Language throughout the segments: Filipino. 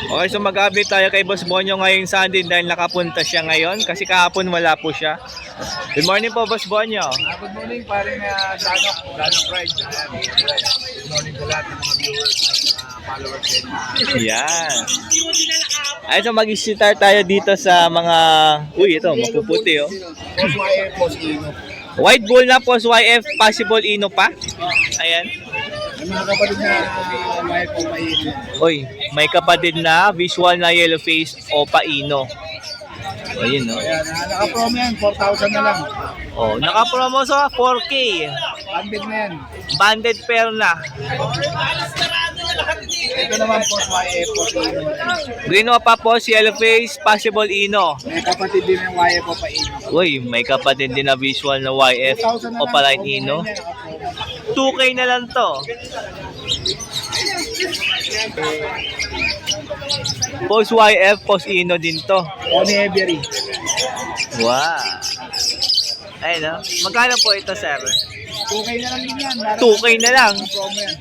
Okay, so mag-update tayo kay Boss Bonyo ngayong Sunday dahil nakapunta siya ngayon kasi kahapon wala po siya. Good morning po, Boss Bonyo. Good morning, paring Danok Pride. Good morning po lahat ng mga viewers at followers din. Yan. Ay, so mag-start tayo dito sa mga... Uy, ito, mapuputi oh. Post YF, Post Ino. White bull na po, YF, possible Ino pa. Ayan. May mga kapatid na YF o Paino. Uy, may kapatid na visual na yellow face o paino. O, yun, no? Ayan, naka-promo yan, 4,000 na lang. Oh, naka-promo sa 4K. Banded na yan. Banded pair na. Ito naman Post YF, Post Ino. Green Opa po, yellow face, possible Ino. May kapatid din ng YF o Paino. Uy, may kapatid din na visual na YF 4,000 na o lang, paline promo Ino. yan, naka-promo. 2K na lang to. Post YF, post Ino din to. Oni Every. Wow. Ayun, no? Magkano po ito, sir? 2K na lang din yan. 2K na lang. Promo yan.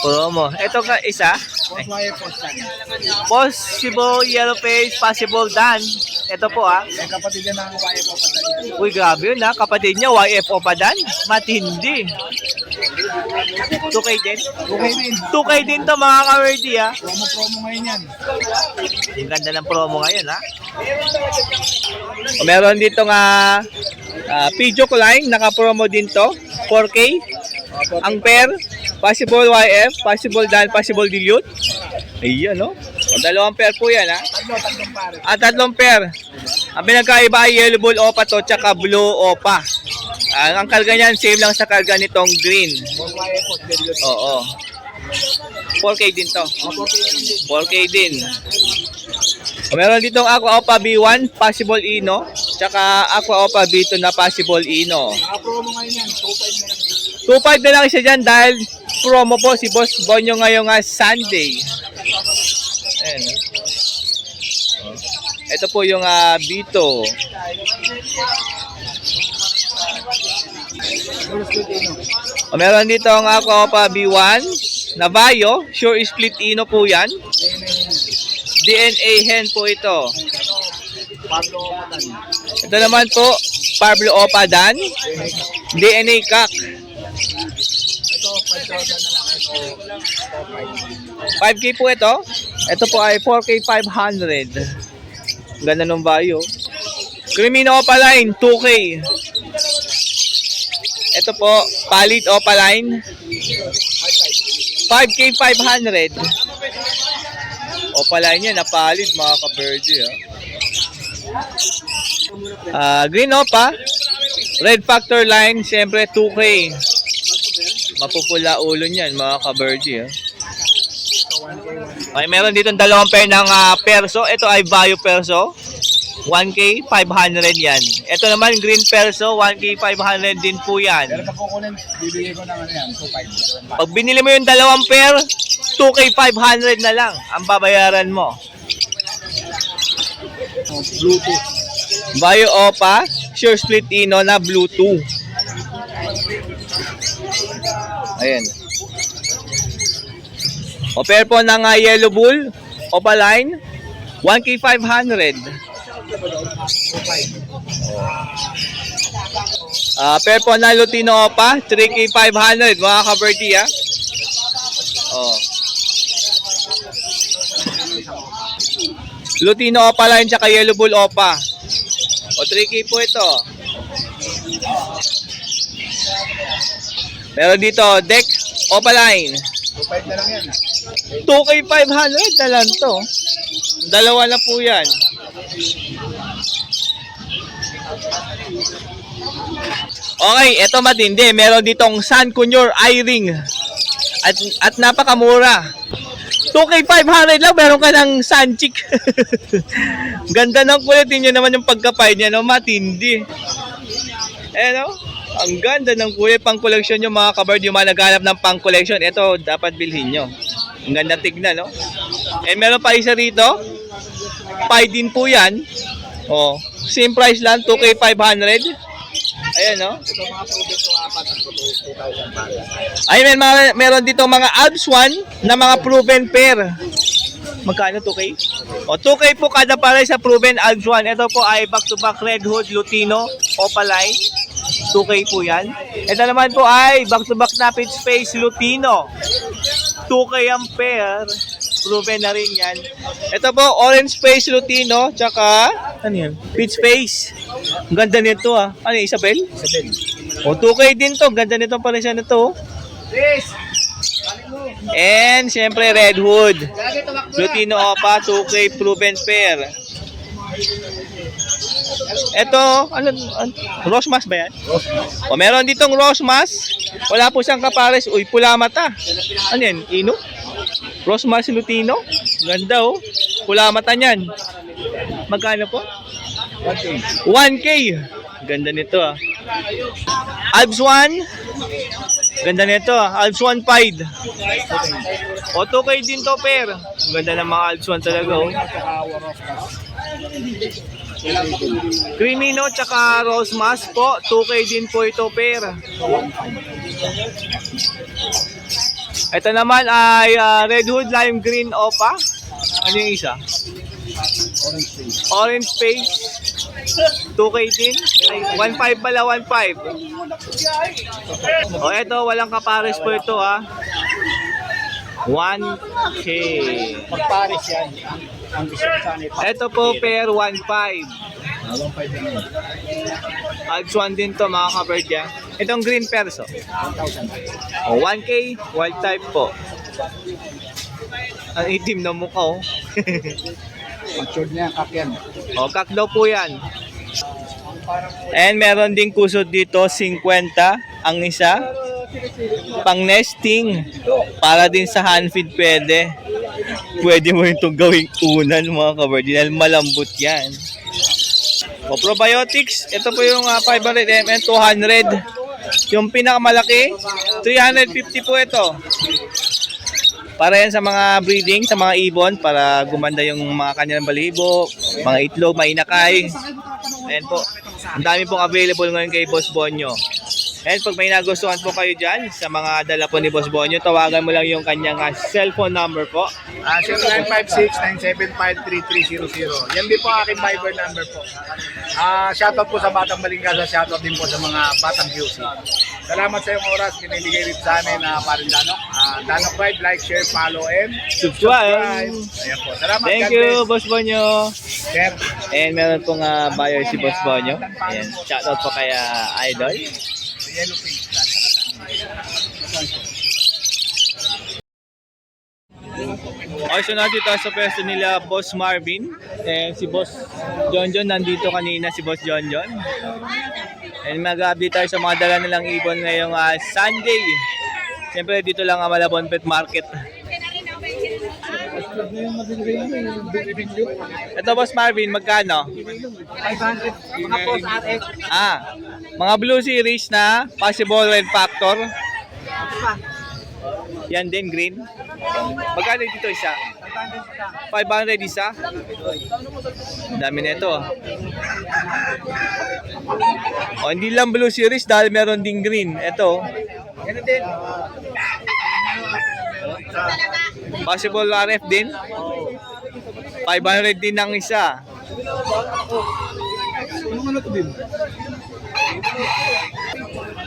Promo. Ito ka isa. Post YF, Post Dan. Possible yellow face, possible Dan. Ito po ah. May kapatid din ng YF o Paino. Uy, grabe yun ha. Kapatid niya, YF o pa Dan. Matindi. 2K din? 2K na yun. 2K din to mga ka-wordy ha. Promo ngayon yan. Ang ganda ng promo ngayon ha. O, meron dito nga Pijo Line, naka-promo din to. 4K. Ang pair, possible YF, possible Dan, possible dilute. Ayan no. O, dalawang pair po yan ha. Tatlong pare. Tatlong pair. Ang pinagkaiba ay yellow bull opa to, tsaka blue opa. Ang karga niyan, same lang sa karga nitong green. Post YF, Post Delute. Oo. 4K din to. 4K din. Meron ditong Aqua Opa B1, possible Ino. Tsaka Aqua Opa B2 na possible Ino. Naka-promo ngayon yan. 2.5 na lang. 2.5 na lang isa dyan dahil promo po si Boss Bonyo ngayong Sunday. Ayan. Ito po yung B2. Meron dito ang Aqua Opa B1 na Vaio. Sure split Ino po yan. DNA hen po ito. Pablo Matan. Ito naman po, Pablo Opa Dan. DNA Kak. Ito, 5,000 na lang. Ito, 5K po ito. Ito po ay 4K 500. Ganda ng Vaio. Crimino Opa Line, 2K. Ito po, Palit Opa Line. 5K 500. Opa Line yan, napalid mga ka-birdie. Green Opa. Red Factor Line, siyempre 2K. Mapupula ulo niyan mga ka-birdie. Okay, meron dito dalawang pair ng perso. Ito ay Vaio Perso. 1K 500 yan. Ito naman Green Perso, 1K 500 din po yan. pero pag kukunin, bibigay ko ng ano yan, 2.5. Pag binili mo yung dalawang pair, 2K 500 na lang ang babayaran mo. Bluetooth. Vaio Opa, Sure Split Ino na Bluetooth. Ayan. O pair po ng Yellow Bull, Opa Line, 1K 500. Pair po na Lutino Opa, 3K 500 mga ka-birdie ha. Oh. Lutino Opa Line tsaka Yellow Bull Opa. O 3K po ito. Meron dito Deck Opa Line. 2.5 na lang yan. 2K 500 na lang to. Dalawa na po yan. Okay, eto matindi. Meron ditong Sun Kunyor Eye-Ring. At napakamura. 2K 500 lang, meron ka ng Sun Chick. Ganda ng kulit. Tingnan naman yung pagkapay niya, no? Matindi. Eh, no? Ang ganda ng kulit. Pang collection nyo mga kabird. Yung mga naghanap ng pang collection, ito dapat bilhin nyo. Ang ganda tignan, no? Eh, meron pa isa rito. Pie din po yan. Oh, same price lang, 2K 500. Ayan, no? Ito mga proven to apat at 2,000 pare. Ayun, meron dito mga Alps 1 na mga proven pair. Magkano 2K? O 2K po kada pare sa proven Alps 1. Ito po ay back-to-back Red Hood Lutino Opaline. 2K po yan. Ito naman po ay back-to-back na pitch face Lutino. 2K ang pair. Proven na rin yan. Ito po, orange face Lutino. Tsaka, ano yan? Pitch face. Ang ganda nito ah. Ano yung Isabel? Isabel. O 2K din to. Ganda nito pa rin siya nito. And syempre Red Hood. Lutino Opa 2K proven pair. Ito, ano, Rosmas ba yan? O meron ditong Rosmas. Wala po siyang kapares. Uy, pula mata. Ano yan? Ino? Rosmas Lutino. Ganda oh. Pula mata niyan. Magkano po? 1K. Ganda nito ah. Alps 1. Ganda nito ah. Alps 1 Pied. O 2K din to pair. Ganda ng mga Alps 1 talaga oh. Crimino tsaka Rose Mask po. 2K din po ito pair. Ito naman ay Red Hood Lime Green Opa. Ano yung isa? Orange Face. 2K din. Ay, 1.5 pala, 1.5. O eto, walang kapares po ito ah. 1K. Pagpares yan. Ang gusto ko sana ito. Ito po pair 1.5. 1.5 din yun. Alps 1 din to mga ka-bird yan. Itong green perso. 1,000. O 1K, wild type po. Ang itim na mukha oh. Matured na yan, kakyan. O kak daw po yan. And meron ding kusod dito 50 ang isa. Pang nesting. Para din sa hand feed pwede. Pwede mo itong gawing unan mga ka-bird. Dahil malambot yan. O probiotics, ito po yung 500 ml, 200. Yung pinakamalaki, 350 po ito. Para yan sa mga breeding, sa mga ibon, para gumanda yung mga kanilang balibo, mga itlog, mainakay. Ayan po. Ang dami pong available ngayon kay Boss Bonyo. And pag may nagustuhan po kayo dyan sa mga dala po ni Boss Bonyo, tawagan mo lang yung kanyang cellphone number po. 0956-975-3300. Yan din po aking Viber number po. Shoutout po sa Batang Balingkasa, shoutout din po sa mga Batang QC. Salamat sa iyong oras, binibigay dito sa amin na parin Danok. Danok Ride, like, share, follow, and Subscribe! Ayan po. Salamat. Thank God you, bless. Boss Bonyo! Sir. And meron pong buyer si Boss Bonyo. Ayan, shoutout po kay Idol. Yellow pink. Okay, so nandito sa pwesto nila Boss Marvin. And si Boss John John nandito kanina, si Boss John John. And mag-update tayo sa mga dala nilang ibon ngayong Sunday. Siyempre dito lang ang Malabon Pet Market. Ito Boss Marvin, magkano? 500. Mga post RX. Mga Blue Series na possible red factor. Yan din, green. Magkano dito isa? 500 isa? Dami na ito. O, hindi lang Blue Series dahil meron ding green. Ito. Yan din. Possible RF din. 500 din ang isa. Ano to din?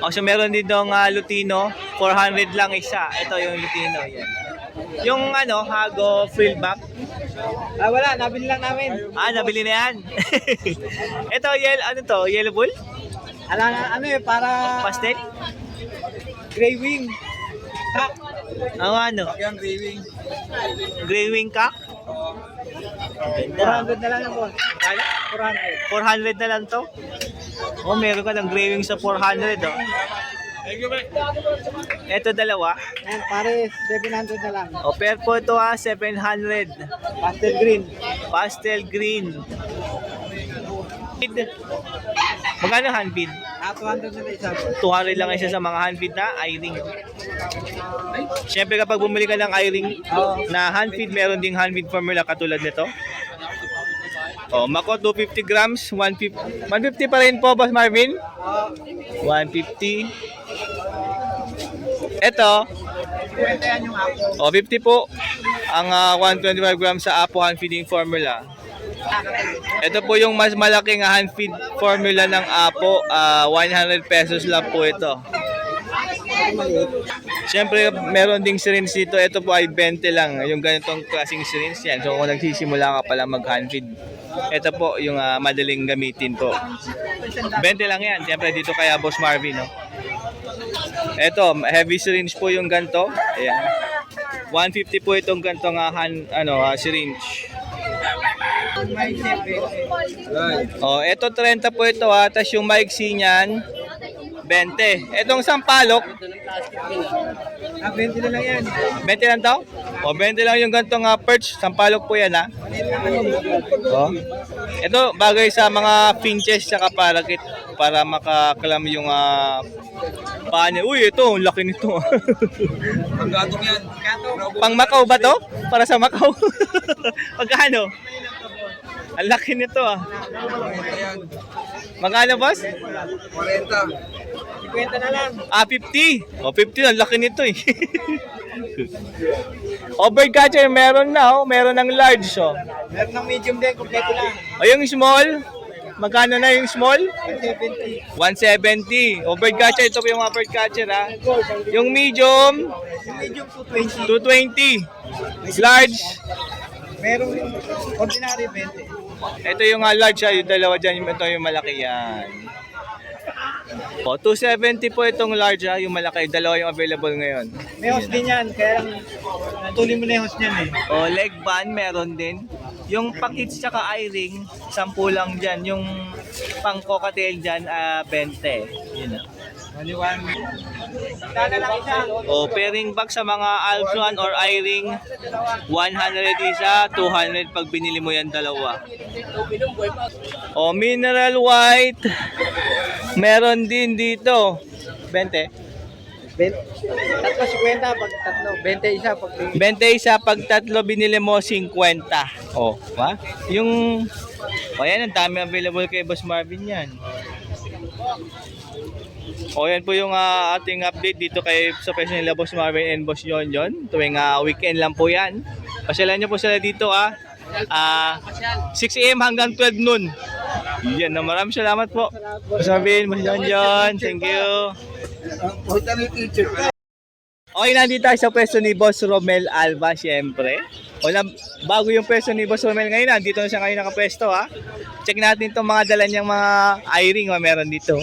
O, so meron din dong Lutino. 400 lang isa. Ito yung Lutino. Yan. Yung Hago Frillback. Wala, nabili lang namin. Nabili na yan. Ito, ano to? Yellow bull? Para Pastel? gray wing. Cock. Ang ano? Yung gray wing. Gray wing cock? Ganda. 400 na lang po. Kala? 400. 400 na lang to? Oh, meron ka ng gray wing sa 400 oh. Ito dalawa. And pares, 700 na lang. O, pair po ito 700. Pastel green. Pastel green. Magkano handfeed? 200 na isa. 200 lang isa sa mga handfeed na i-ring. Siyempre kapag bumili ka ng i-ring na handfeed, meron ding handfeed formula katulad nito. Oh, Mako 250 grams, 150. 150 pa rin po, Boss Marvin. 150. Ito. 20 yan yung ako. O, 50 po. ang 125 grams sa Apo hand feeding formula. Ito po yung mas malaking hand feed formula ng Apo, 100 pesos lang po ito. Siyempre, meron ding syringe dito. Ito po ay 20 lang. Yung ganitong klaseng syringe yan. So, kung nagsisimula ka pala mag-hand feed, ito po yung madaling gamitin po. 20 lang yan. Siyempre, dito kaya Boss Marvin, no? Ito, heavy syringe po yung ganito. Ayan. 150 po itong ganitong syringe. Oh, ito 30 po ito ha. Tapos yung maiksi niyan, 20. Etong sampalok, 20 na lang yan. 20 lang daw? O, 20 lang yung ganitong perch. Sampalok po yan, ha? O. Ito, bagay sa mga finches tsaka parakit para makakalam yung paano. Uy, ito, ang laki nito. Ang gatong yan. Pang Macau ba to? Para sa Macau? Magkano? Ang laki nito, Magkano, boss? 40. 50 na lang. 50. O, 50. Ang laki nito, eh. Overcatcher, meron na, Meron ng large, Meron ng medium din, kompleto na. O, yung small? Magkano na yung small? 170. 170. Overcatcher, ito po yung overcatcher, ha? Yung medium? Yung medium 220. 220. Large? Merong ordinary 20. Ito yung large, ha? Yung dalawa dyan. Ito yung malaki yan. O, 270 po itong large, ha? Yung malaki. Dalawa yung available ngayon. May host din yan, kaya lang natulin mo na yung host niyan eh. O, leg band meron din. Yung pakits tsaka eye-ring, 10 lang dyan. Yung pang cocktail dyan, 20. Yun na. Maliwan. Dala lang isa. O, pairing bag sa mga Alpson or eye-ring, 100 isa, 200 pag binili mo yan dalawa. O, mineral white, meron din dito. 20. Tatlo 50 pag tatlo. 20 isa pag 20 isa pag tatlo binili mo 50. Oh, ha? Yung yan ang dami available kay Boss Marvin yan. Yan po yung ating update dito kay sa pwesto nila Boss Marvin and Boss Jonjon. Tuwing weekend lang po yan. Pasyalan niyo po sila dito 6 AM hanggang 12 noon. Yan na, maraming salamat po. Boss Marvin, Boss Jonjon, thank you. Okay, nandito tayo sa pwesto ni Boss Romel Alba, syempre. Bago yung pwesto ni Boss Romel ngayon, nandito na siya ngayon nakapwesto, ha. Check natin itong mga dala niyang mga eye-ring, meron dito.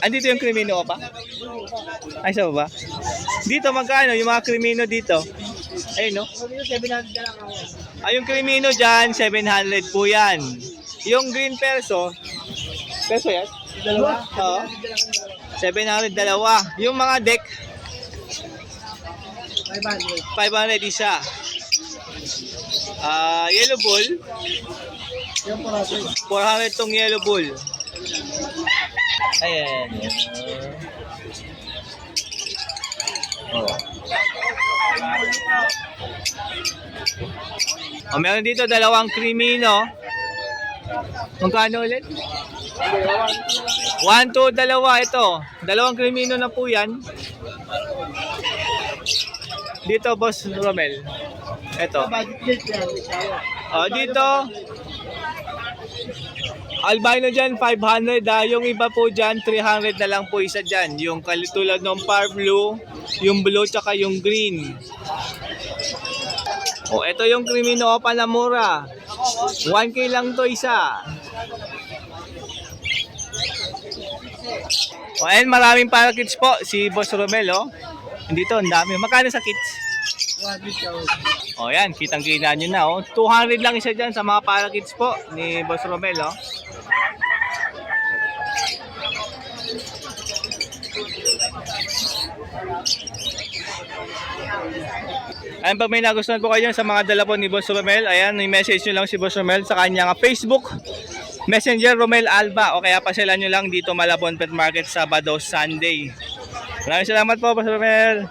Andito yung krimino pa? Ay, sa baba? Dito, magkano? Yung mga krimino dito. Ayun, no? Yung krimino dyan, 700 po yan. Yung green peso yan? dalawa. Oo. 700 dalawa. Yung mga deck, 500 isa. Yellow bull, Yung 400. 400 tong yellow bull. Ayan. Meron dito dalawang krimino. Magkano ulit? 1, 2, dalawa ito. Dalawang krimino na po yan. Dito, Boss Romel. Ito. Dito. Albino dyan, 500. Yung iba po dyan, 300 na lang po isa dyan. Yung tulad ng par blue, yung blue, tsaka yung green. Ito yung krimino opa na mura. 1K lang to isa. And maraming para kids po si Boss Romel, Dito, ang dami. Magkano sa kids? Yan, kitang-kita nyo na, 200 lang isa dyan sa mga para kids po ni Boss Romel, Ayan, pag may nagustuhan po kayo sa mga dala po ni Boss Romel, ayan, i-message nyo lang si Boss Romel sa kanyang Facebook Messenger Romel Alba, o kaya pasyalan nyo lang dito Malabon Pet Market Sabado, Sunday. Maraming salamat po, Boss Romel.